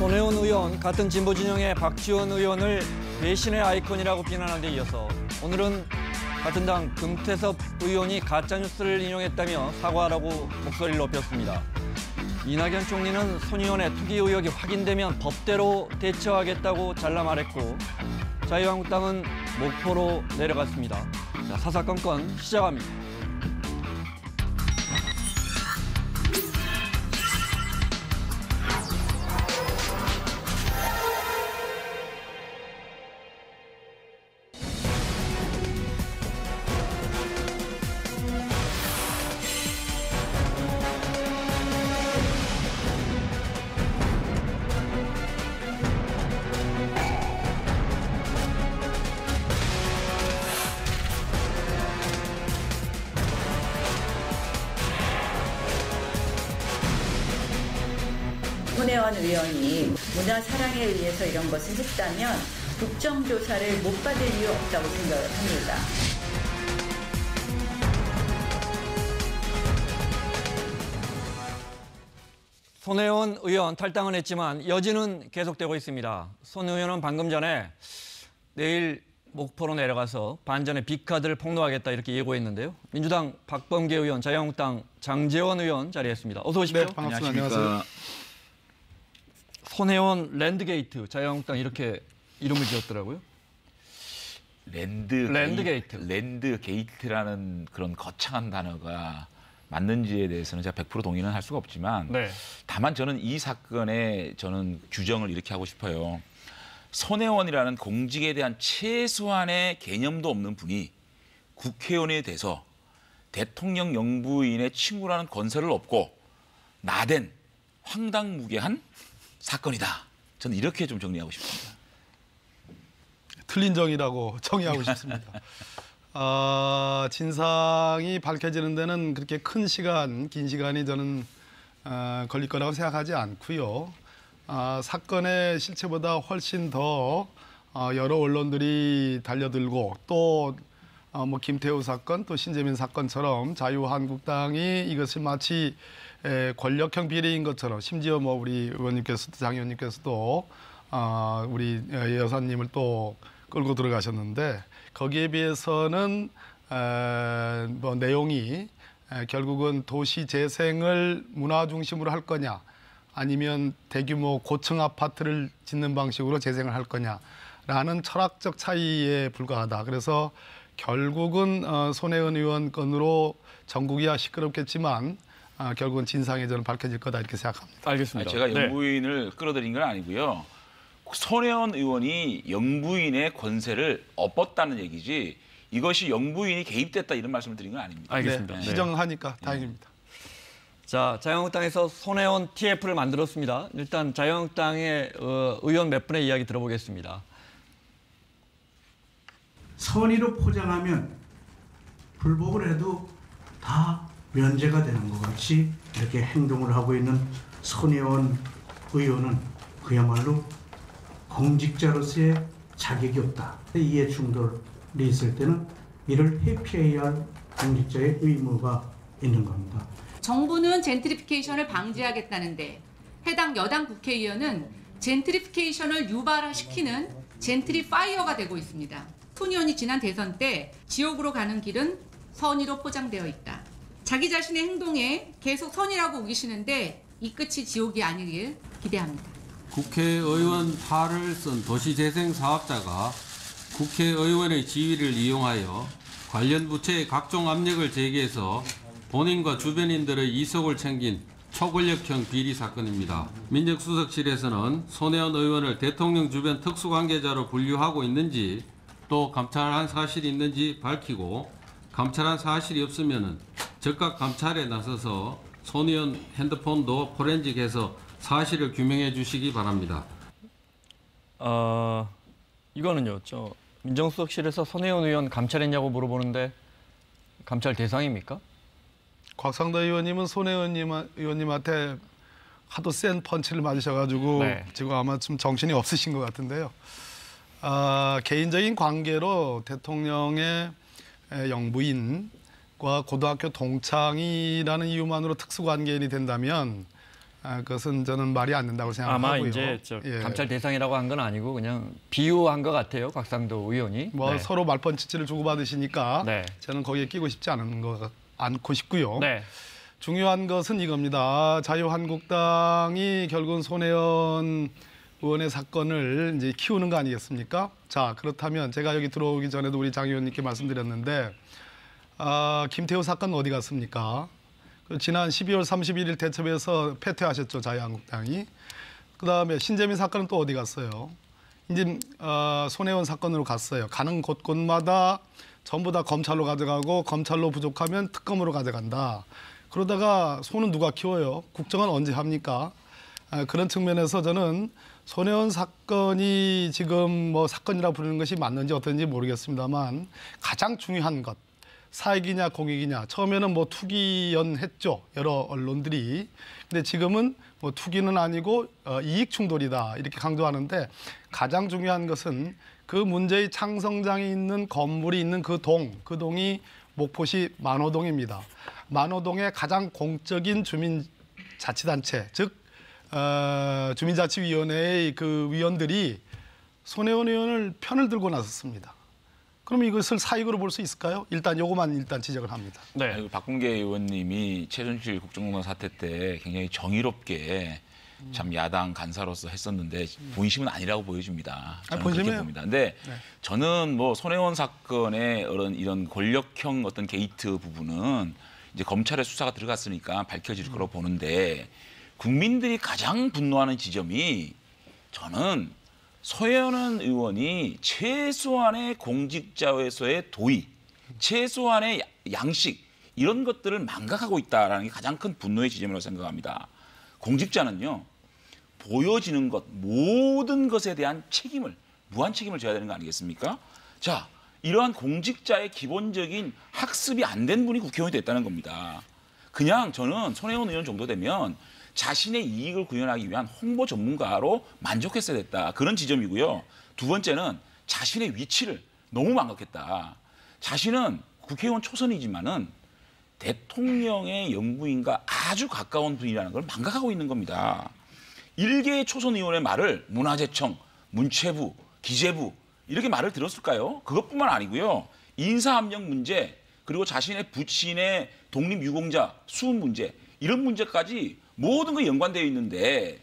손혜원 의원, 같은 진보 진영의 박지원 의원을 배신의 아이콘이라고 비난한 데 이어서 오늘은 같은 당 금태섭 의원이 가짜뉴스를 인용했다며 사과하라고 목소리를 높였습니다. 이낙연 총리는 손 의원의 투기 의혹이 확인되면 법대로 대처하겠다고 잘라 말했고, 자유한국당은 목포로 내려갔습니다. 자, 사사건건 시작합니다. 손혜원 의원이 문화 사랑에 의해서 이런 것을 했다면 국정조사를 못 받을 이유 없다고 생각을 합니다. 손혜원 의원 탈당은 했지만 여지는 계속되고 있습니다. 손 의원은 방금 전에 내일 목포로 내려가서 반전의 빅카드를 폭로하겠다 이렇게 예고했는데요. 민주당 박범계 의원, 자유한국당 장제원 의원 자리했습니다. 어서 오십시오. 네, 반갑습니다. 안녕하세요. 손혜원 랜드게이트, 자유한국당 이렇게 이름을 지었더라고요. 랜드게이트라는 그런 거창한 단어가 맞는지에 대해서는 제가 100% 동의는 할 수가 없지만, 네. 다만 저는 이 사건에 규정을 이렇게 하고 싶어요. 손혜원이라는 공직에 대한 최소한의 개념도 없는 분이 국회의원이 돼서 대통령 영부인의 친구라는 건설을 얻고 나댄 황당무계한 사건이다. 저는 이렇게 좀 정리하고 싶습니다. 틀린 정의라고 정의하고 싶습니다. 진상이 밝혀지는 데는 그렇게 긴 시간이 저는 걸릴 거라고 생각하지 않고요. 사건의 실체보다 훨씬 더 여러 언론들이 달려들고 또 김태우 사건, 또 신재민 사건처럼 자유한국당이 이것을 마치 권력형 비리인 것처럼, 심지어 우리 의원님께서도 장 의원님께서도 우리 여사님을 또 끌고 들어가셨는데, 거기에 비해서는 내용이 결국은 도시 재생을 문화 중심으로 할 거냐, 아니면 대규모 고층 아파트를 짓는 방식으로 재생을 할 거냐라는 철학적 차이에 불과하다. 그래서 결국은 손혜원 의원 건으로 전국이야 시끄럽겠지만 결국은 진상이 저는 밝혀질 거다 이렇게 생각합니다. 알겠습니다. 제가 영부인을 끌어들인 건 아니고요. 손혜원 의원이 영부인의 권세를 엎었다는 얘기지, 이것이 영부인이 개입됐다 이런 말씀을 드린 건 아닙니다. 알겠습니다. 네, 시정하니까 다행입니다. 자, 자유한국당에서 손혜원 TF를 만들었습니다. 일단 자유한국당의 의원 몇 분의 이야기 들어보겠습니다. 선의로 포장하면 불복을 해도 다 면제가 되는 것 같이 이렇게 행동을 하고 있는 손혜원 의원은 그야말로 공직자로서의 자격이 없다. 이해 충돌이 있을 때는 이를 회피해야 할 공직자의 의무가 있는 겁니다. 정부는 젠트리피케이션을 방지하겠다는데 해당 여당 국회의원은 젠트리피케이션을 유발화시키는 젠트리파이어가 되고 있습니다. 손 의원이 지난 대선 때 지옥으로 가는 길은 선의로 포장되어 있다. 자기 자신의 행동에 계속 선이라고 우기시는데 이 끝이 지옥이 아니길 기대합니다. 국회의원 탈을 쓴 도시재생 사업자가 국회의원의 지위를 이용하여 관련 부처에 각종 압력을 제기해서 본인과 주변인들의 이석을 챙긴 초권력형 비리 사건입니다. 민정수석실에서는 손혜원 의원을 대통령 주변 특수관계자로 분류하고 있는지, 또 감찰한 사실이 있는지 밝히고, 감찰한 사실이 없으면 즉각 감찰에 나서서 손 의원 핸드폰도 포렌식해서 사실을 규명해 주시기 바랍니다. 이거는요, 민정수석실에서 손혜원 의원 감찰했냐고 물어보는데 감찰 대상입니까? 곽상도 의원님은 손혜원 의원님한테 하도 센 펀치를 맞으셔가지고 네. 지금 아마 좀 정신이 없으신 것 같은데요. 개인적인 관계로 대통령의 영부인과 고등학교 동창이라는 이유만으로 특수관계인이 된다면 그것은 저는 말이 안 된다고 생각하고요. 아마 이제 예. 감찰 대상이라고 한 건 아니고 그냥 비유한 것 같아요. 곽상도 의원이. 뭐 네. 서로 말펀치치를 주고받으시니까 네. 저는 거기에 끼고 싶지 않고 싶고요. 네. 중요한 것은 이겁니다. 자유한국당이 결국은 손혜원 의원의 사건을 이제 키우는 거 아니겠습니까? 자, 그렇다면 제가 여기 들어오기 전에도 우리 장 의원님께 말씀드렸는데 김태우 사건 어디 갔습니까? 지난 12월 31일 대첩에서 패퇴하셨죠, 자유한국당이. 그다음에 신재민 사건은 또 어디 갔어요? 이제 손혜원 사건으로 갔어요. 가는 곳곳마다 전부 다 검찰로 가져가고 검찰로 부족하면 특검으로 가져간다. 그러다가 소는 누가 키워요? 국정은 언제 합니까? 그런 측면에서 저는 손혜원 사건이 지금 뭐 사건이라 부르는 것이 맞는지 어떤지 모르겠습니다만 가장 중요한 것, 사익이냐 공익이냐. 처음에는 뭐 투기연했죠, 여러 언론들이. 근데 지금은 뭐 투기는 아니고 이익 충돌이다 이렇게 강조하는데 가장 중요한 것은 그 문제의 창성장이 있는 건물이 있는 그 동이 목포시 만호동입니다. 만호동의 가장 공적인 주민자치단체, 즉 주민자치위원회의 그 위원들이 손혜원 의원을 편을 들고 나섰습니다. 그럼 이것을 사익으로 볼 수 있을까요? 일단 요거만 지적을 합니다. 네. 아니, 박범계 의원님이 최순실 국정농단 사태 때 굉장히 정의롭게 참 야당 간사로서 했었는데 본심은 아니라고 보여집니다. 저는 그렇게 본심이에요. 봅니다. 근데 네. 저는 뭐 손혜원 사건의 이런 권력형 어떤 게이트 부분은 이제 검찰의 수사가 들어갔으니까 밝혀질 거로 보는데 국민들이 가장 분노하는 지점이 저는 손혜원 의원이 최소한의 공직자에서의 도의, 최소한의 양식 이런 것들을 망각하고 있다는 게 가장 큰 분노의 지점이라고 생각합니다. 공직자는요. 보여지는 것, 모든 것에 대한 무한 책임을 져야 되는 거 아니겠습니까? 자, 이러한 공직자의 기본적인 학습이 안 된 분이 국회의원이 됐다는 겁니다. 그냥 저는 손혜원 의원 정도 되면 자신의 이익을 구현하기 위한 홍보 전문가로 만족했어야 됐다. 그런 지점이고요. 두 번째는 자신의 위치를 너무 망각했다. 자신은 국회의원 초선이지만은 대통령의 영부인과 아주 가까운 분이라는 걸 망각하고 있는 겁니다. 일개의 초선 의원의 말을 문화재청, 문체부, 기재부 이렇게 말을 들었을까요? 그것뿐만 아니고요. 인사함령 문제 그리고 자신의 부친의 독립유공자 수훈 문제 이런 문제까지 모든 게 연관되어 있는데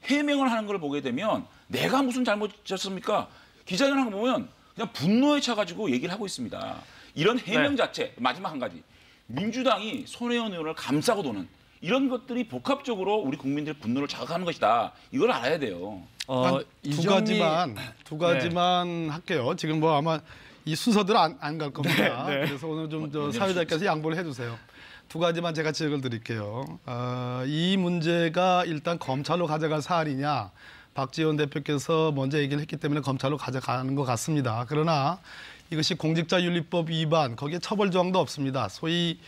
해명을 하는 걸 보게 되면 내가 무슨 잘못이었습니까? 기자회견을 보면 그냥 분노에 차가지고 얘기를 하고 있습니다. 이런 해명 자체 마지막 한 가지. 민주당이 손혜원 의원을 감싸고 도는 이런 것들이 복합적으로 우리 국민들의 분노를 자극하는 것이다. 이걸 알아야 돼요. 두 가지만 할게요. 지금 뭐 아마 이 순서대로 안 갈 겁니다. 네. 그래서 오늘 좀 사회자께서 양보를 해주세요. 두 가지만 제가 지적을 드릴게요. 이 문제가 일단 검찰로 가져갈 사안이냐. 박지원 대표께서 먼저 얘기를 했기 때문에 검찰로 가져가는 것 같습니다. 그러나 이것이 공직자윤리법 위반, 거기에 처벌 조항도 없습니다. 소위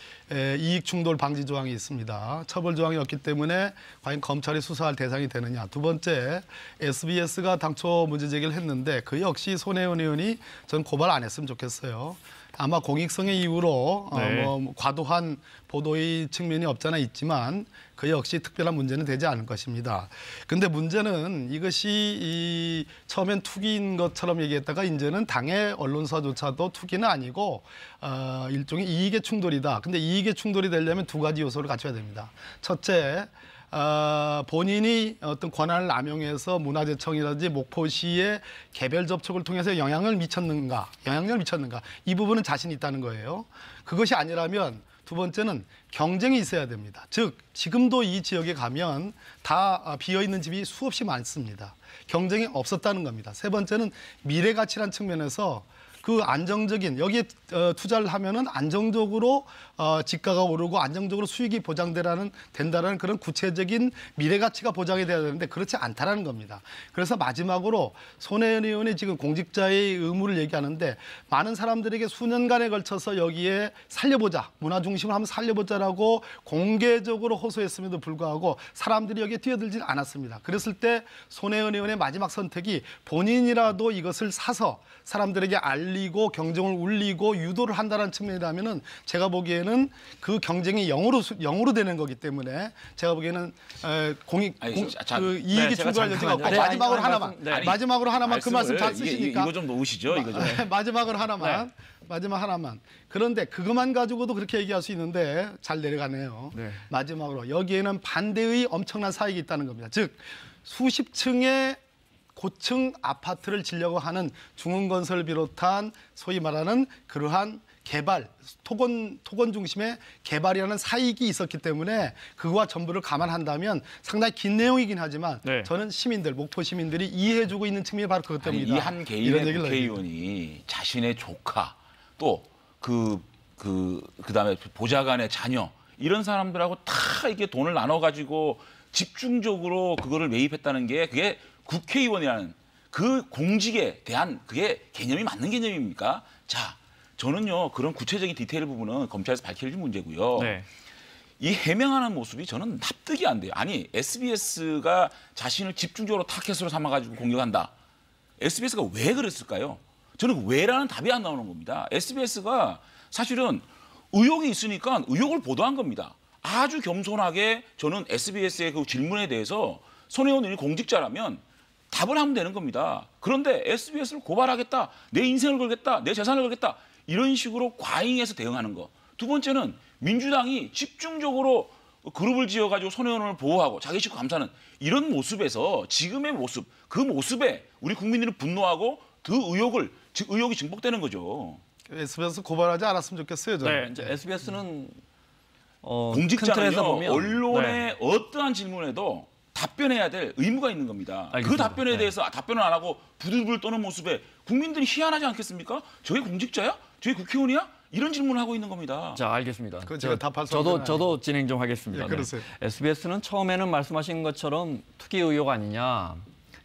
이익 충돌 방지 조항이 있습니다. 처벌 조항이 없기 때문에 과연 검찰이 수사할 대상이 되느냐. 두 번째, SBS가 당초 문제 제기를 했는데 그 역시 손혜원 의원이 전 고발 안 했으면 좋겠어요. 아마 공익성의 이유로 뭐 과도한 보도의 측면이 없잖아 있지만 그 역시 특별한 문제는 되지 않을 것입니다. 근데 문제는 이것이 처음엔 투기인 것처럼 얘기했다가 이제는 당의 언론사조차도 투기는 아니고 일종의 이익의 충돌이다. 근데 이익의 충돌이 되려면 두 가지 요소를 갖춰야 됩니다. 첫째, 본인이 어떤 권한을 남용해서 문화재청이라든지 목포시의 개별 접촉을 통해서 영향을 미쳤는가 이 부분은 자신이 있다는 거예요. 그것이 아니라면 두 번째는 경쟁이 있어야 됩니다. 즉 지금도 이 지역에 가면 다 비어있는 집이 수없이 많습니다. 경쟁이 없었다는 겁니다. 세 번째는 미래 가치란 측면에서 그 안정적인 여기에 투자를 하면은 안정적으로 지가가 오르고 안정적으로 수익이 된다라는 그런 구체적인 미래 가치가 보장이 돼야 되는데 그렇지 않다라는 겁니다. 그래서 마지막으로 손혜원 의원이 지금 공직자의 의무를 얘기하는데 많은 사람들에게 수년간에 걸쳐서 여기에 살려보자, 문화 중심을 한번 살려보자라고 공개적으로 호소했음에도 불구하고 사람들이 여기에 뛰어들질 않았습니다. 그랬을 때 손혜원 의원의 마지막 선택이 본인이라도 이것을 사서 사람들에게 알리고 살리고 경쟁을 울리고 유도를 한다는 측면이라면은 제가 보기에는 그 경쟁이 영으로 되는 거기 때문에 제가 보기에는 그 이익이 충돌할 여지가 없고 마지막으로 하나만 마지막으로 하나만 그 말씀 잘 쓰시니까 이거 좀 놓으시죠. 이거 좀. 마지막으로 하나만 마지막 하나만. 그런데 그것만 가지고도 그렇게 얘기할 수 있는데 잘 내려가네요. 마지막으로 여기에는 반대의 엄청난 사익이 있다는 겁니다. 즉 수십 층의 고층 아파트를 지려고 하는 중흥건설을 비롯한 소위 말하는 그러한 개발, 토건 중심의 개발이라는 사익이 있었기 때문에 그거와 전부를 감안한다면 상당히 긴 내용이긴 하지만 저는 시민들, 목포 시민들이 이해해주고 있는 측면이 바로 그것 때문이다. 이 한 개인의 국회의원이 자신의 조카 또 그다음에 보좌관의 자녀 이런 사람들하고 다 이게 돈을 나눠가지고 집중적으로 그거를 매입했다는 게 그게 국회의원이라는 그 공직에 대한 그게 개념이 맞는 개념입니까? 자, 저는요 그런 구체적인 디테일 부분은 검찰에서 밝힐 문제고요. 이 해명하는 모습이 저는 납득이 안 돼요. 아니 SBS가 자신을 집중적으로 타겟으로 삼아가지고 공격한다. SBS가 왜 그랬을까요? 저는 왜라는 답이 안 나오는 겁니다. SBS가 사실은 의혹이 있으니까 의혹을 보도한 겁니다. 아주 겸손하게 저는 SBS의 그 질문에 대해서 손혜원 의원이 공직자라면 답을 하면 되는 겁니다. 그런데 SBS를 고발하겠다, 내 인생을 걸겠다, 내 재산을 걸겠다 이런 식으로 과잉해서 대응하는 거. 두 번째는 민주당이 집중적으로 그룹을 지어가지고 손혜원 의원을 보호하고 자기 식구 감싸는 이런 모습에서 지금의 모습, 그 모습에 우리 국민들은 분노하고 그 의혹이 증폭되는 거죠. SBS 고발하지 않았으면 좋겠어요. 저는. 이제 SBS는 공직자는요 보면, 언론의 어떠한 질문에도 답변해야 될 의무가 있는 겁니다. 알겠습니다. 그 답변에 대해서 답변을 안 하고 부들부들 떠는 모습에 국민들이 희한하지 않겠습니까? 저게 공직자야? 저게 국회의원이야? 이런 질문을 하고 있는 겁니다. 자, 알겠습니다. 그거 제가 답할 수 저도 진행 좀 하겠습니다. 그러세요. SBS는 처음에는 말씀하신 것처럼 투기 의혹 아니냐,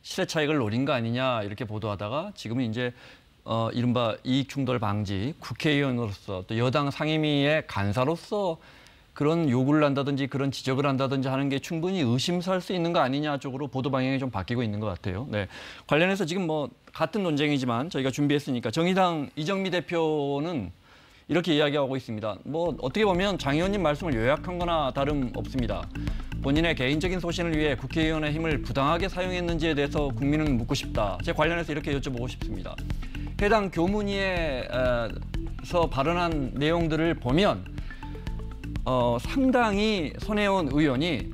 시세 차익을 노린 거 아니냐 이렇게 보도하다가 지금은 이제 이른바 이익 충돌 방지 국회의원으로서 또 여당 상임위의 간사로서 그런 요구를 한다든지 그런 지적을 한다든지 하는 게 충분히 의심살 수 있는 거 아니냐 쪽으로 보도 방향이 좀 바뀌고 있는 것 같아요. 관련해서 지금 뭐 같은 논쟁이지만 저희가 준비했으니까 정의당 이정미 대표는 이렇게 이야기하고 있습니다. 뭐 어떻게 보면 장 의원님 말씀을 요약한 거나 다름없습니다. 본인의 개인적인 소신을 위해 국회의원의 힘을 부당하게 사용했는지에 대해서 국민은 묻고 싶다. 제가 관련해서 이렇게 여쭤보고 싶습니다. 해당 교문위에서 발언한 내용들을 보면 상당히 손혜원 의원이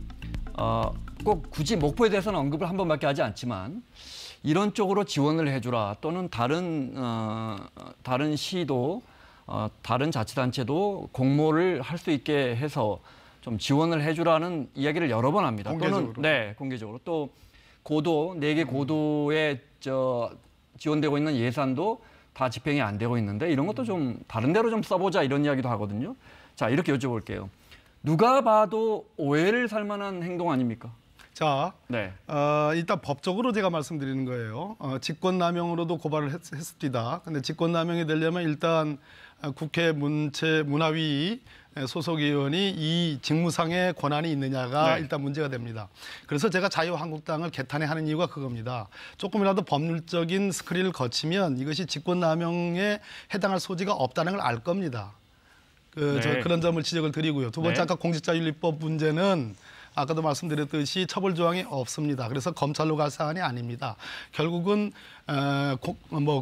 꼭 굳이 목포에 대해서는 언급을 한 번밖에 하지 않지만 이런 쪽으로 지원을 해주라 또는 다른 시도 다른 자치단체도 공모를 할 수 있게 해서 좀 지원을 해주라는 이야기를 여러 번 합니다. 공개적으로. 또는 공개적으로 또 고도 4개 고도에 지원되고 있는 예산도 다 집행이 안 되고 있는데 이런 것도 좀 다른 데로 좀 써보자 이런 이야기도 하거든요. 자, 이렇게 여쭤볼게요. 누가 봐도 오해를 살 만한 행동 아닙니까? 자, 일단 법적으로 제가 말씀드리는 거예요. 직권남용으로도 고발을 했습니다. 근데 직권남용이 되려면 일단 국회 문화위 소속 의원이 이 직무상의 권한이 있느냐가 일단 문제가 됩니다. 그래서 제가 자유한국당을 개탄해 하는 이유가 그겁니다. 조금이라도 법률적인 스크린을 거치면 이것이 직권남용에 해당할 소지가 없다는 걸 알 겁니다. 그런 점을 지적을 드리고요. 두 번째 아까 공직자윤리법 문제는 아까도 말씀드렸듯이 처벌 조항이 없습니다. 그래서 검찰로 갈 사안이 아닙니다. 결국은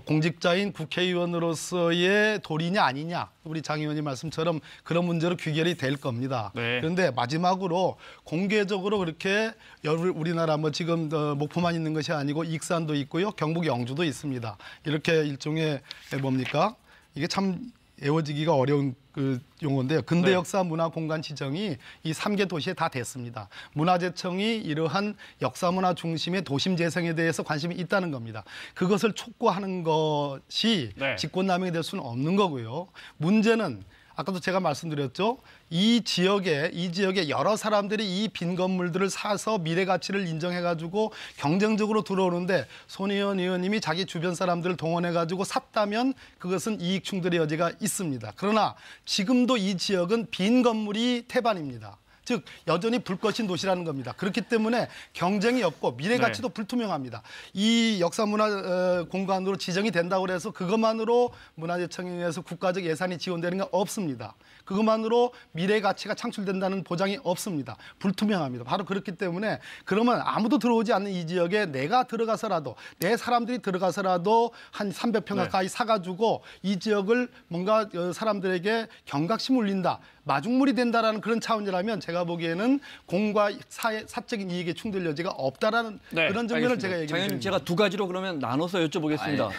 공직자인 국회의원으로서의 도리냐 아니냐 우리 장 의원님 말씀처럼 그런 문제로 귀결이 될 겁니다. 그런데 마지막으로 공개적으로 그렇게 우리나라 지금 목포만 있는 것이 아니고 익산도 있고요. 경북 영주도 있습니다. 이렇게 일종의 뭡니까? 이게 참 외워지기가 어려운 그 용어인데요. 근대 역사 문화 공간 지정이 이 3개 도시에 다 됐습니다. 문화재청이 이러한 역사 문화 중심의 도심 재생에 대해서 관심이 있다는 겁니다. 그것을 촉구하는 것이 직권남용이 될 수는 없는 거고요. 문제는 아까도 제가 말씀드렸죠. 이 지역에 여러 사람들이 이 빈 건물들을 사서 미래 가치를 인정해가지고 경쟁적으로 들어오는데 손혜원 의원님이 자기 주변 사람들을 동원해가지고 샀다면 그것은 이익 충돌의 여지가 있습니다. 그러나 지금도 이 지역은 빈 건물이 태반입니다. 즉 여전히 불꽃인 도시라는 겁니다. 그렇기 때문에 경쟁이 없고 미래 가치도 네. 불투명합니다. 이 역사문화 공간으로 지정이 된다고 해서 그것만으로 문화재청에서 국가적 예산이 지원되는 게 없습니다. 그것만으로 미래 가치가 창출된다는 보장이 없습니다. 불투명합니다. 바로 그렇기 때문에 그러면 아무도 들어오지 않는 이 지역에 내가 들어가서라도 내 사람들이 들어가서라도 한 300평 가까이 사가지고 이 지역을 뭔가 사람들에게 경각심 울린다. 마중물이 된다라는 그런 차원이라면 제가 보기에는 공과 사적인 이익의 충돌 여지가 없다라는 그런 장면을 제가 얘기합니다. 장현님 제가 두 가지로 그러면 나눠서 여쭤보겠습니다.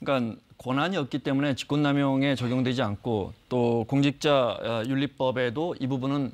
그러니까 권한이 없기 때문에 직권남용에 적용되지 않고 또 공직자 윤리법에도 이 부분은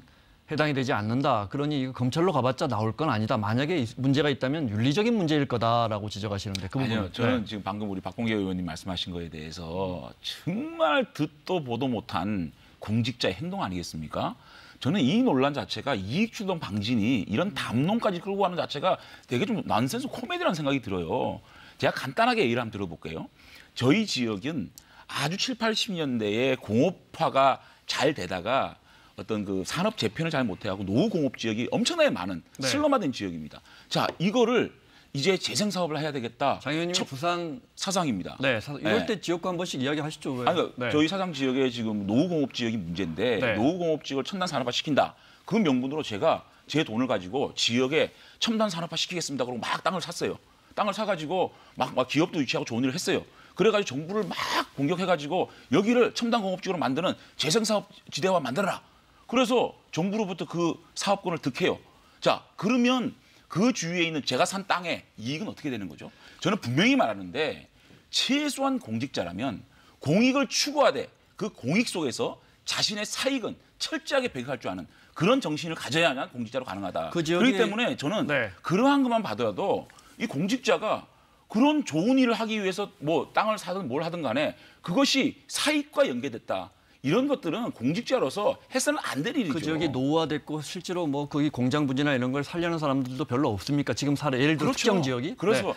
해당이 되지 않는다. 그러니 이거 검찰로 가봤자 나올 건 아니다. 만약에 문제가 있다면 윤리적인 문제일 거다라고 지적하시는데 그 부분. 아니요, 저는 지금 방금 우리 박봉계 의원님 말씀하신 거에 대해서 정말 듣도 보도 못한 공직자의 행동 아니겠습니까? 저는 이 논란 자체가 이익추동 방진이 이런 담론까지 끌고 가는 자체가 되게 좀 난센스 코미디라는 생각이 들어요. 제가 간단하게 예를 한번 들어볼게요. 저희 지역은 아주 7, 80년대에 공업화가 잘 되다가 어떤 그 산업 재편을 잘 못해하고 노후공업 지역이 엄청나게 많은 슬럼화된 지역입니다. 자, 이거를 이제 재생 사업을 해야 되겠다. 장 의원님이 부산 사상입니다. 이럴 때 지역구 한 번씩 이야기하시죠. 왜? 아니, 저희 사상 지역에 지금 노후공업 지역이 문제인데 노후공업 지역을 첨단 산업화 시킨다. 그 명분으로 제가 제 돈을 가지고 지역에 첨단 산업화 시키겠습니다. 그러고 막 땅을 샀어요. 땅을 사가지고 막 기업도 유치하고 좋은 일을 했어요. 그래가지고 정부를 막 공격해가지고 여기를 첨단 공업지구로 만드는 재생사업 지대화 만들어라. 그래서 정부로부터 그 사업권을 득해요. 자, 그러면 그 주위에 있는 제가 산 땅의 이익은 어떻게 되는 거죠? 저는 분명히 말하는데 최소한 공직자라면 공익을 추구하되 그 공익 속에서 자신의 사익은 철저하게 배격할 줄 아는 그런 정신을 가져야만 공직자로 가능하다. 그렇기 때문에 저는 그러한 것만 봐더라도 이 공직자가 그런 좋은 일을 하기 위해서 뭐 땅을 사든 뭘 하든 간에 그것이 사익과 연계됐다. 이런 것들은 공직자로서 해서는 안 될 일이죠. 그 지역이 노후화됐고 실제로 뭐 거기 공장 부지나 이런 걸 살려는 사람들도 별로 없습니까? 지금 예를 들어 특정 지역이. 그래서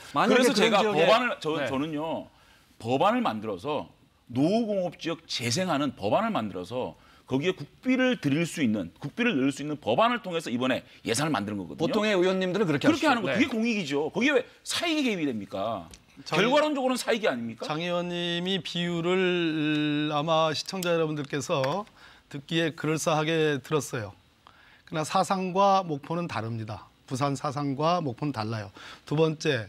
제가 저는요 법안을 만들어서 노후공업 지역 재생하는 법안을 만들어서 거기에 국비를 넣을 수 있는 법안을 통해서 이번에 예산을 만드는 거거든요. 보통의 의원님들은 그렇게 하는 거. 그게 공익이죠. 거기에 왜 사익이 개입이 됩니까? 결과론적으로는 사익이 아닙니까? 장 의원님이 비유를 아마 시청자 여러분들께서 듣기에 그럴싸하게 들었어요. 그러나 사상과 목포는 다릅니다. 부산 사상과 목포는 달라요. 두 번째,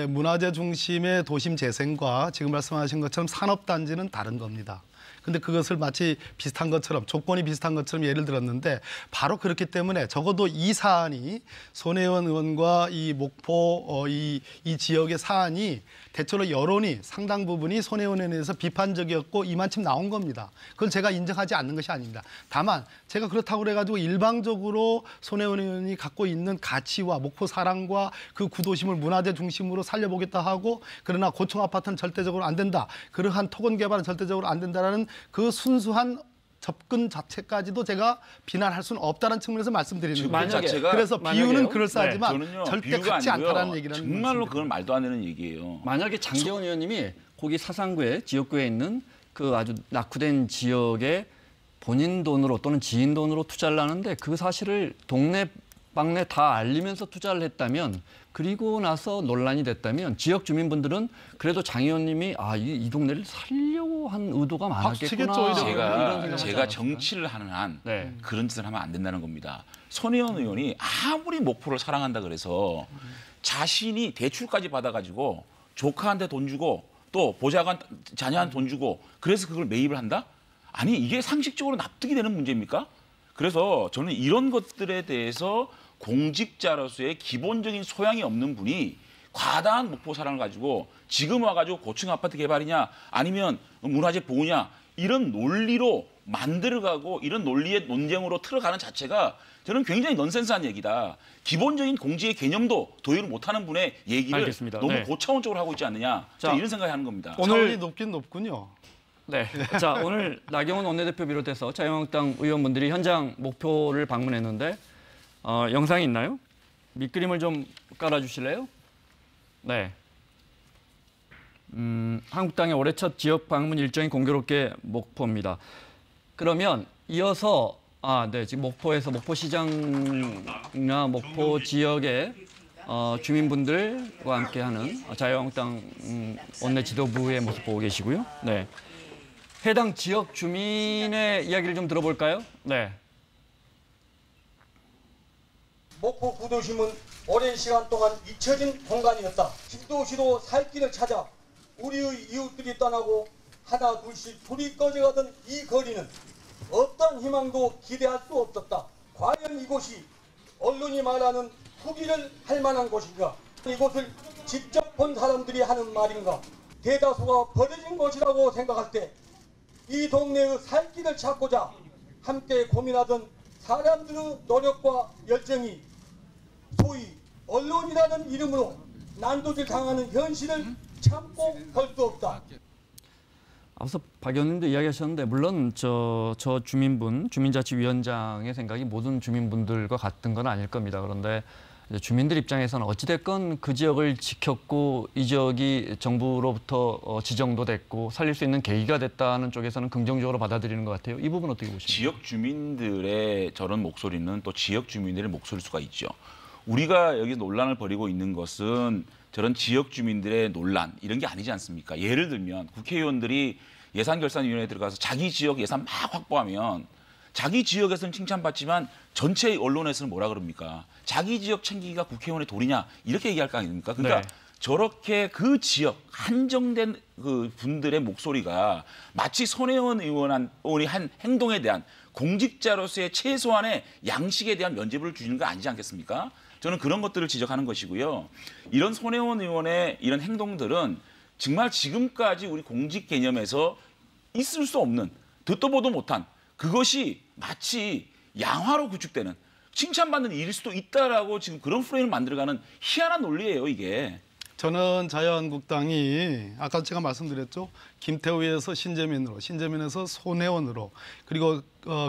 문화재 중심의 도심 재생과 지금 말씀하신 것처럼 산업단지는 다른 겁니다. 근데 그것을 마치 비슷한 것처럼 조건이 비슷한 것처럼 예를 들었는데 바로 그렇기 때문에 적어도 이 사안이 손혜원 의원과 이 목포 이 지역의 사안이 대체로 여론이 상당 부분이 손혜원 의원에 대해서 비판적이었고 이만큼 나온 겁니다. 그걸 제가 인정하지 않는 것이 아닙니다. 다만 제가 그렇다고 그래가지고 일방적으로 손혜원 의원이 갖고 있는 가치와 목포 사랑과 그 구도심을 문화재 중심으로 살려보겠다 하고 그러나 고층 아파트는 절대적으로 안 된다. 그러한 토건 개발은 절대적으로 안 된다라는 그 순수한 접근 자체까지도 제가 비난할 수는 없다는 측면에서 말씀드리는 거예요. 그래서 비유는 그럴싸하지만 절대 같지 않다는 얘기는 정말로 그건 말도 안 되는 얘기예요. 만약에 장재원 의원님이 거기 사상구에 지역구에 있는 그 아주 낙후된 지역에 본인 돈으로 또는 지인 돈으로 투자를 하는데 그 사실을 동네 방네 다 알리면서 투자를 했다면 그리고 나서 논란이 됐다면 지역 주민분들은 그래도 장 의원님이 이 동네를 살려고 한 의도가 많았겠구나. 제가 정치를 하는 한 그런 짓을 하면 안 된다는 겁니다. 손혜원 의원이 아무리 목포를 사랑한다 그래서 자신이 대출까지 받아가지고 조카한테 돈 주고 또 보좌관 자녀한테 돈 주고 그래서 그걸 매입을 한다? 아니 이게 상식적으로 납득이 되는 문제입니까? 그래서 저는 이런 것들에 대해서 공직자로서의 기본적인 소양이 없는 분이 과다한 목포 사랑을 가지고 지금 와가지고 고층 아파트 개발이냐 아니면 문화재 보호냐 이런 논리로 만들어가고 이런 논리의 논쟁으로 틀어가는 자체가 저는 굉장히 넌센스한 얘기다. 기본적인 공직의 개념도 도입을 못하는 분의 얘기를 알겠습니다. 너무 고차원적으로 하고 있지 않느냐. 이런 생각이 하는 겁니다. 차원이 높긴 높군요. 자, 오늘 나경원 원내대표 비롯해서 자유한국당 의원분들이 현장 목포를 방문했는데 영상이 있나요? 밑그림을 좀 깔아주실래요? 한국당의 올해 첫 지역 방문 일정이 공교롭게 목포입니다. 그러면 이어서 네. 지금 목포에서 목포시장이나 목포 지역의 주민분들과 함께하는 자유한국당 원내 지도부의 모습 보고 계시고요. 네. 해당 지역 주민의 이야기를 좀 들어볼까요? 네. 목포 구도심은 오랜 시간 동안 잊혀진 공간이었다. 시도 살 길을 찾아 우리의 이웃들이 떠나고 하나 둘씩 불이 꺼져가던 이 거리는 어떤 희망도 기대할 수 없었다. 과연 이곳이 언론이 말하는 후기를 할 만한 곳인가? 이곳을 직접 본 사람들이 하는 말인가? 대다수가 버려진 곳이라고 생각할 때 이 동네의 살 길을 찾고자 함께 고민하던 사람들의 노력과 열정이 소위 언론이라는 이름으로 난도질 당하는 현실을 참고 볼 수 없다. 앞서 박 의원님도 이야기하셨는데 물론 저 주민자치위원장의 생각이 모든 주민분들과 같은 건 아닐 겁니다. 그런데 주민들 입장에서는 어찌됐건 그 지역을 지켰고 이 지역이 정부로부터 지정도 됐고 살릴 수 있는 계기가 됐다는 쪽에서는 긍정적으로 받아들이는 것 같아요. 이 부분 어떻게 보십니까? 지역 주민들의 저런 목소리는 또 지역 주민들의 목소리일 수가 있죠. 우리가 여기서 논란을 벌이고 있는 것은 저런 지역 주민들의 논란 이런 게 아니지 않습니까? 예를 들면 국회의원들이 예산결산위원회에 들어가서 자기 지역 예산 막 확보하면 자기 지역에서는 칭찬받지만 전체 언론에서는 뭐라 그럽니까? 자기 지역 챙기기가 국회의원의 도리냐 이렇게 얘기할 거 아닙니까? 그러니까 네. 저렇게 그 지역 한정된 그 분들의 목소리가 마치 손혜원 의원이 한 행동에 대한 공직자로서의 최소한의 양식에 대한 면죄부를 주는 거 아니지 않겠습니까? 저는 그런 것들을 지적하는 것이고요. 이런 손혜원 의원의 이런 행동들은 정말 지금까지 우리 공직 개념에서 있을 수 없는 듣도 보도 못한 그것이 마치 양화로 구축되는 칭찬받는 일일 수도 있다라고 지금 그런 프레임을 만들어가는 희한한 논리예요, 이게. 저는 자유한국당이 아까 제가 말씀드렸죠. 김태우에서 신재민으로, 신재민에서 손혜원으로 그리고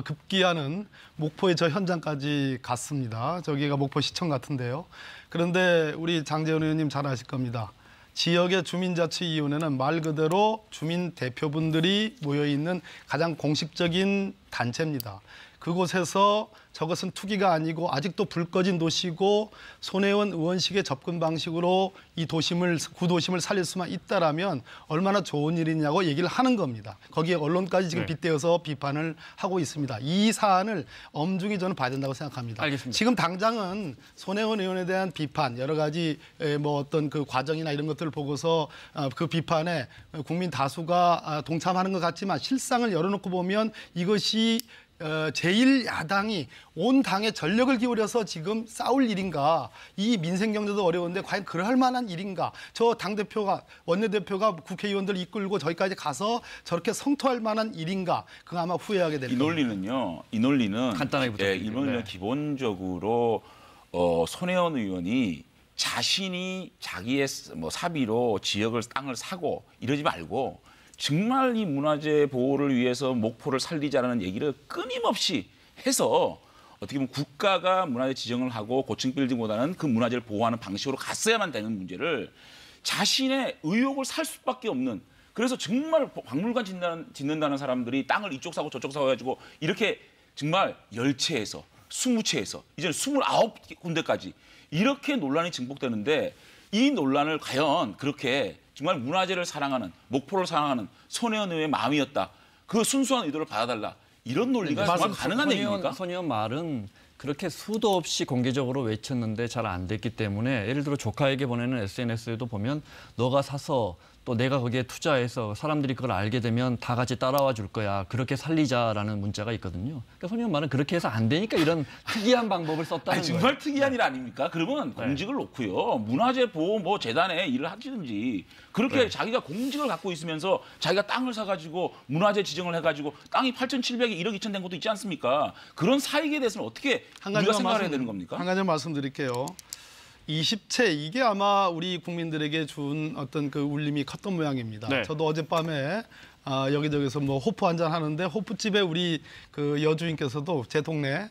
급기야는 목포의 저 현장까지 갔습니다. 저기가 목포시청 같은데요. 그런데 우리 장제원 의원님 잘 아실 겁니다. 지역의 주민자치위원회는 말 그대로 주민 대표분들이 모여있는 가장 공식적인 단체입니다. 그곳에서 저것은 투기가 아니고 아직도 불 꺼진 도시고 손혜원 의원식의 접근 방식으로 이 구도심을 살릴 수만 있다라면 얼마나 좋은 일이냐고 얘기를 하는 겁니다. 거기에 언론까지 지금 빗대어서 비판을 하고 있습니다. 이 사안을 엄중히 저는 봐야 된다고 생각합니다. 알겠습니다. 지금 당장은 손혜원 의원에 대한 비판, 여러 가지 뭐 어떤 그 과정이나 이런 것들을 보고서 그 비판에 국민 다수가 동참하는 것 같지만 실상을 열어놓고 보면 이것이 제1야당이 온 당에 전력을 기울여서 지금 싸울 일인가? 이 민생 경제도 어려운데 과연 그럴 만한 일인가? 저 당대표가 원내대표가 국회의원들 이끌고 저기까지 가서 저렇게 성토할 만한 일인가? 그거 아마 후회하게 될 겁니다. 이 논리는 간단하게 부탁드립니다. 이 논리는 네. 기본적으로 손혜원 의원이 자신이 자기의 뭐 사비로 지역을 땅을 사고 이러지 말고 정말 이 문화재 보호를 위해서 목포를 살리자라는 얘기를 끊임없이 해서 어떻게 보면 국가가 문화재 지정을 하고 고층 빌딩보다는 그 문화재를 보호하는 방식으로 갔어야만 되는 문제를 자신의 의욕을 살 수밖에 없는 그래서 정말 박물관 짓는다는 사람들이 땅을 이쪽 사고 저쪽 사고 해가지고 이렇게 정말 10채에서 20채에서 이제는 29군데까지 이렇게 논란이 증폭되는데 이 논란을 과연 그렇게 정말 문화재를 사랑하는 목포를 사랑하는 손혜원 의원의 마음이었다. 그 순수한 의도를 받아달라. 이런 논리가 정말 가능한 얘기입니까? 손혜원 말은 그렇게 수도 없이 공개적으로 외쳤는데 잘 안 됐기 때문에 예를 들어 조카에게 보내는 SNS에도 보면 너가 사서 또 내가 거기에 투자해서 사람들이 그걸 알게 되면 다 같이 따라와 줄 거야. 그렇게 살리자라는 문자가 있거든요. 그러니까 손혜원 말은 그렇게 해서 안 되니까 이런 특이한 방법을 썼다는 거예요. 정말 특이한 일 아닙니까? 그러면 공직을 놓고요. 문화재 보호 뭐 재단에 일을 하시든지 그렇게 자기가 공직을 갖고 있으면서 자기가 땅을 사가지고 문화재 지정을 해가지고 땅이 8,700에 1억 2천 된 것도 있지 않습니까? 그런 사익에 대해서는 어떻게 우리가 생각을 해야 되는 겁니까? 한 가지만 말씀드릴게요. 20채 이게 아마 우리 국민들에게 준 어떤 그 울림이 컸던 모양입니다. 네. 저도 어젯밤에 여기저기서 뭐 호프 한잔 하는데 호프집에 우리 그 여주인께서도 제 동네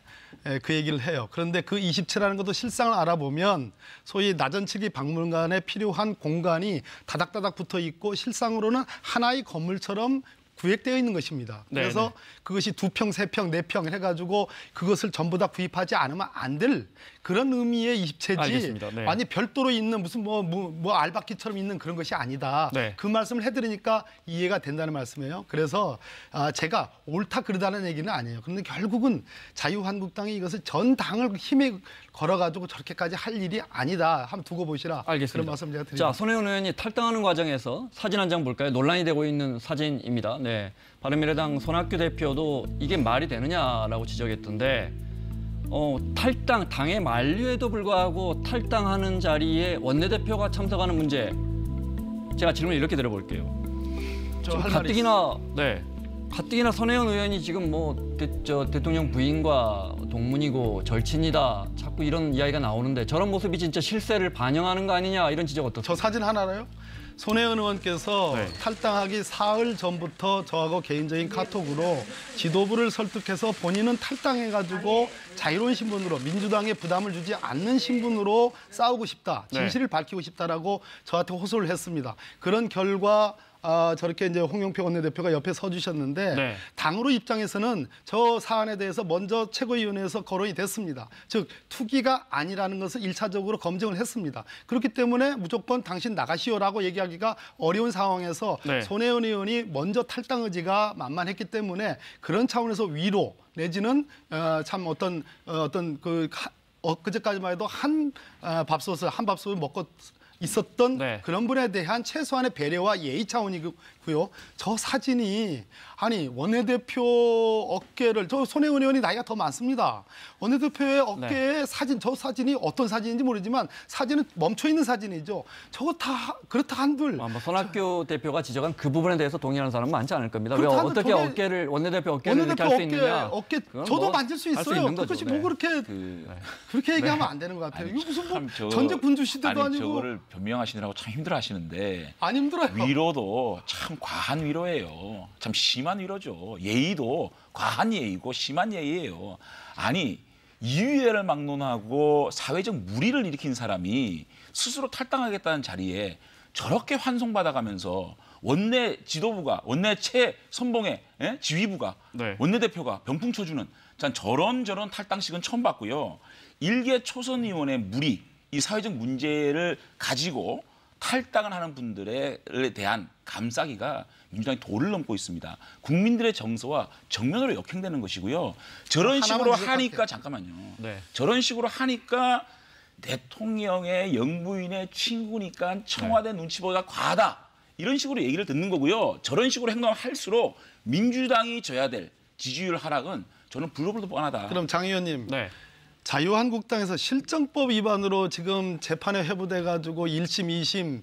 그 얘기를 해요. 그런데 그 20채라는 것도 실상을 알아보면 소위 나전칠기 박물관에 필요한 공간이 다닥다닥 붙어 있고 실상으로는 하나의 건물처럼 구획되어 있는 것입니다. 그래서 네네. 그것이 2평, 3평, 4평 해가지고 그것을 전부 다 구입하지 않으면 안 될 그런 의미의 입체지 알겠습니다. 네. 아니 별도로 있는 무슨 뭐 알바끼처럼 있는 그런 것이 아니다. 네. 그 말씀을 해드리니까 이해가 된다는 말씀이에요. 그래서 제가 옳다 그르다는 얘기는 아니에요. 그런데 결국은 자유한국당이 이것을 전 당을 힘에 걸어가지고 저렇게까지 할 일이 아니다. 한번 두고 보시라. 알겠습니다. 그런 말씀 제가 드립니다. 자, 손혜원 의원이 탈당하는 과정에서 사진 한 장 볼까요? 논란이 되고 있는 사진입니다. 네, 바른미래당 손학규 대표도 이게 말이 되느냐라고 지적했던데 탈당, 당의 만류에도 불구하고 탈당하는 자리에 원내대표가 참석하는 문제 제가 질문을 이렇게 드려볼게요. 지금 가뜩이나 손혜원 의원이 지금 대통령 부인과 동문이고 절친이다. 자꾸 이런 이야기가 나오는데 저런 모습이 진짜 실세를 반영하는 거 아니냐 이런 지적 어떻습니까? 저 사진 하나로요? 손혜원 의원께서 네. 탈당하기 사흘 전부터 저하고 개인적인 카톡으로 지도부를 설득해서 본인은 탈당해가지고 자유로운 신분으로 민주당에 부담을 주지 않는 신분으로 싸우고 싶다. 진실을 밝히고 싶다라고 저한테 호소를 했습니다. 그런 결과 저렇게 이제 홍영표 원내대표가 옆에 서주셨는데 네. 당으로 입장에서는 저 사안에 대해서 먼저 최고위원회에서 거론이 됐습니다. 즉 투기가 아니라는 것을 1차적으로 검증을 했습니다. 그렇기 때문에 무조건 당신 나가시오라고 얘기하기가 어려운 상황에서 네. 손혜원 의원이 먼저 탈당 의지가 만만했기 때문에 그런 차원에서 위로 내지는 참 어떤 그제까지만 해도 한 밥솥을 먹고 있었던 네. 그런 분에 대한 최소한의 배려와 예의 차원이고요. 저 사진이 아니 원내대표 어깨를 저 손혜원 의원이 나이가 더 많습니다. 원내대표의 어깨에 사진 저 사진이 어떤 사진인지 모르지만 사진은 멈춰 있는 사진이죠. 저거 다 그렇다 한들 손학규 대표가 지적한 그 부분에 대해서 동의하는 사람은 많지 않을 겁니다. 왜 그렇다 한들 어떻게 저게 어깨를 원내대표 어깨를 이렇게 할 수 있느냐? 어깨 그건 저도 뭐 만질 수 할수 있어요. 있는 거죠. 그것이 네. 뭐 그렇게 그렇게 얘기하면 안 되는 것 같아요. 아니, 이거 무슨 뭐 참 전직 군주 시대도 아니, 아니고 저거를 변명하시느라고 참 힘들어하시는데 안 힘들어요. 위로도 참 과한 위로예요. 참 심한 위로죠. 예의도 과한 예의고 심한 예의예요. 아니 이유애를 막론하고 사회적 무리를 일으킨 사람이 스스로 탈당하겠다는 자리에 저렇게 환송받아가면서 원내 지도부가 원내 최선봉의 지휘부가 네. 원내대표가 병풍 쳐주는 전 저런 탈당식은 처음 봤고요. 일개 초선 의원의 무리 이 사회적 문제를 가지고 탈당을 하는 분들에 대한 감싸기가 민주당이 도를 넘고 있습니다. 국민들의 정서와 정면으로 역행되는 것이고요. 저런 식으로 하니까 잠깐만요. 네. 저런 식으로 하니까 대통령의 영부인의 친구니까 청와대 눈치보다 과하다. 이런 식으로 얘기를 듣는 거고요. 저런 식으로 행동을 할수록 민주당이 져야 될 지지율 하락은 저는 불로불로 뻔하다. 그럼 장 의원님. 네. 자유한국당에서 실정법 위반으로 지금 재판에 회부돼 가지고 1심, 2심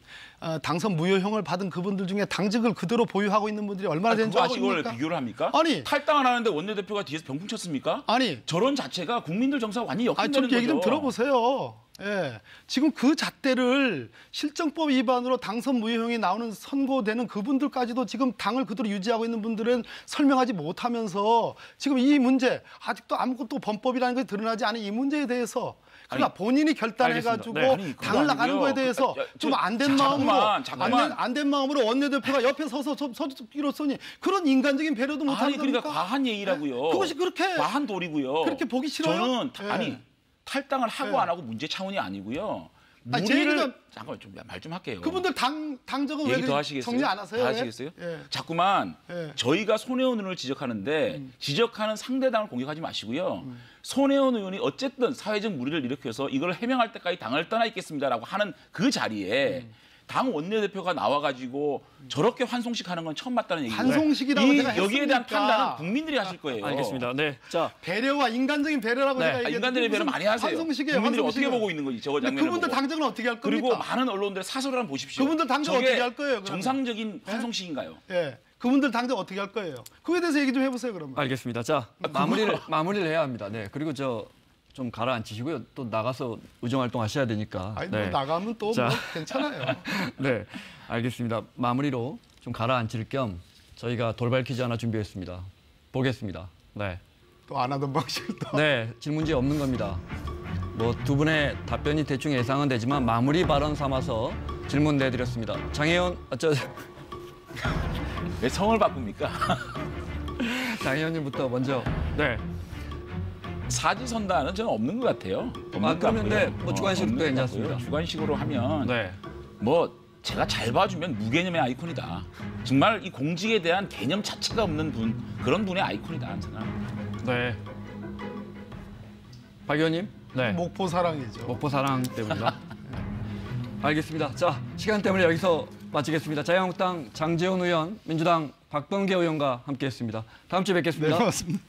당선 무효형을 받은 그분들 중에 당직을 그대로 보유하고 있는 분들이 얼마나 되는지 그거하고 이걸 아십니까? 비교를 합니까? 아니. 탈당을 하는데 원내대표가 뒤에서 병풍 쳤습니까? 아니. 저런 자체가 국민들 정서가 완전히 아니, 역행되는 좀 얘기 좀 거죠. 들어보세요. 예. 지금 그 잣대를 실정법 위반으로 당선 무효형이 나오는 선고되는 그분들까지도 지금 당을 그대로 유지하고 있는 분들은 설명하지 못하면서 지금 이 문제 아직도 아무것도 범법이라는 것이 드러나지 않은 이 문제에 대해서 그러니까 본인이 결단해가지고 알겠습니다. 네. 아니, 그거 당을 나가는 아니고요. 거에 대해서 좀 안 된 마음으로 자꾸만. 안 된 마음으로 원내대표가 옆에 서서 서기로서니 그런 인간적인 배려도 못하는 아니 그러니까 겁니까? 과한 예의라고요. 그것이 그렇게 과한 도리고요. 그렇게 보기 싫어요? 저는 예. 아니 탈당을 하고 예. 안 하고 문제 차원이 아니고요. 아니, 제 무리를 얘기는 잠깐만 좀 말 좀 할게요. 그분들 당적은 왜 얘기 더 하시겠어요? 정리 안 하세요? 더 왜? 하시겠어요? 예. 자꾸만 예. 저희가 손혜원 의원을 지적하는데 지적하는 상대당을 공격하지 마시고요. 손혜원 의원이 어쨌든 사회적 무리를 일으켜서 이걸 해명할 때까지 당을 떠나 있겠습니다라고 하는 그 자리에 당 원내대표가 나와가지고 저렇게 환송식 하는 건 처음 봤다는 얘기예요. 환송식이라고 제가 여기에 대한 했습니까? 판단은 국민들이 하실 거예요. 알겠습니다. 네. 자, 배려와 인간적인 배려라고 네. 제가 아, 얘기했는데 인간들의 배려 무슨 많이 하세요. 환송식이에요. 국민들이 환송식을. 어떻게 보고 있는 건지 저거 근데 장면을 그분들 보고. 당적은 어떻게 할 겁니까? 그리고 많은 언론들의 사설을 한번 보십시오. 그분들 당적 저게 어떻게 할 거예요, 그러면? 정상적인 환송식인가요? 예. 그분들 당적 어떻게 할 거예요? 그거에 대해서 얘기 좀 해보세요, 그러면. 알겠습니다. 자, 마무리를 해야 합니다. 네. 그리고 좀 가라앉히시고요. 또 나가서 의정 활동하셔야 되니까. 아니, 네. 뭐 나가면 또 자. 뭐 괜찮아요. 네, 알겠습니다. 마무리로 좀 가라앉힐 겸 저희가 돌발 퀴즈 하나 준비했습니다. 보겠습니다. 네, 또 안 하던 방식을 또. 네, 질문지 없는 겁니다. 뭐 두 분의 답변이 대충 예상은 되지만 마무리 발언 삼아서 질문 내드렸습니다. 장혜원, 왜 성을 바꿉니까? 장 의원님부터 먼저. 네. 사지선다는 저는 없는 것 같아요. 없는 그러면 것 같고요. 뭐 주관식으로 또 없는 것 괜찮습니다. 같고요. 주관식으로 하면 네. 뭐 제가 잘 봐주면 무개념의 아이콘이다. 정말 이 공직에 대한 개념 자체가 없는 분, 그런 분의 아이콘이다. 저는. 네. 박 의원님. 네. 목포 사랑이죠. 목포 사랑 때문이다. 네. 알겠습니다. 자, 시간 때문에 여기서 마치겠습니다. 자유한국당 장제원 의원, 민주당 박범계 의원과 함께했습니다. 다음 주에 뵙겠습니다. 네, 고맙습니다.